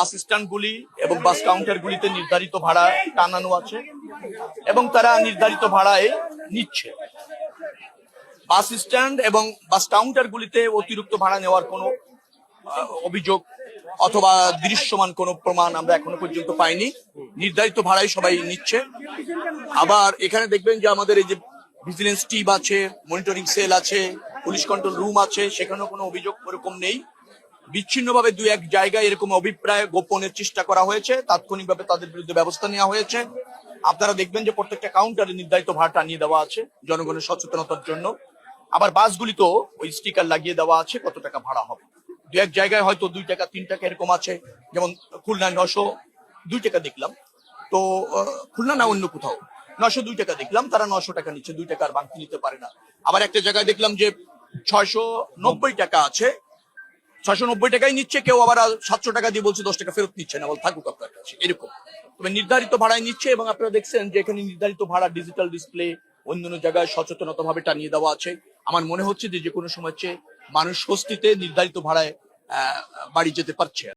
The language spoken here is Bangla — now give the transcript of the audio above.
বাস স্ট্যান্ডগুলি এবং বাস কাউন্টারগুলিতে নির্ধারিত ভাড়া টানানো আছে এবং তারা নির্ধারিত ভাড়ায় নিচ্ছে। বাস স্ট্যান্ড এবং বাস কাউন্টারগুলিতে অতিরিক্ত ভাড়া নেওয়ার কোনো অভিযোগ অথবা দৃশ্যমান কোনো প্রমাণ আমরা এখনো পর্যন্ত পাইনি। নির্ধারিত ভাড়াই সবাই নিচ্ছে। আবার এখানে দেখবেন যে আমাদের এই যে ভিজিলেন্স টিম আছে, মনিটরিং সেল আছে, পুলিশ কন্ট্রোল রুম আছে, সেখানেও কোনো অভিযোগ এরকম নেই। বিচ্ছিন্নভাবে দুই এক জায়গায় এরকম অভিপ্রায় গোপনের চেষ্টা করা হয়েছে, তাৎক্ষণিকভাবে তাদের বিরুদ্ধে ব্যবস্থা নেওয়া হয়েছে। আপনারা দেখবেন যে প্রত্যেকটা কাউন্টারে নির্ধারিত ভাড়া টানিয়ে দেওয়া আছে জনগণের সচেতনতার জন্য। আবার বাসগুলিতেও ওই স্টিকার লাগিয়ে দেওয়া আছে কত টাকা ভাড়া হবে। দু এক জায়গায় হয়তো 2 টাকা 3 টাকা এরকম আছে, যেমন খুলনায় 902 টাকা দেখলাম। তো খুলনা না অন্য কোথাও 902 টাকা দেখলাম, তারা 900 টাকা নিচ্ছে, 2 টাকা আর বাংতি নিতে পারে না। আবার একটা জায়গায় দেখলাম যে 690 টাকা আছে, 690 টাকাই নিচ্ছে, কেউ আবার 700 টাকা দিয়ে বলছে 10 টাকা ফেরত নিচ্ছে না, বল থাকুক আপনার কাছে, এরকম। তবে নির্ধারিত ভাড়ায় নিচ্ছে এবং আপনারা দেখছেন যে এখানে নির্ধারিত ভাড়া ডিজিটাল ডিসপ্লে অন্যান্য জায়গায় সচেতনতা ভাবে টানিয়ে দেওয়া আছে। আমার মনে হচ্ছে যে কোনো সময় মানুষ স্বস্তিতে নির্ধারিত ভাড়ায় বাড়ি যেতে পারছে।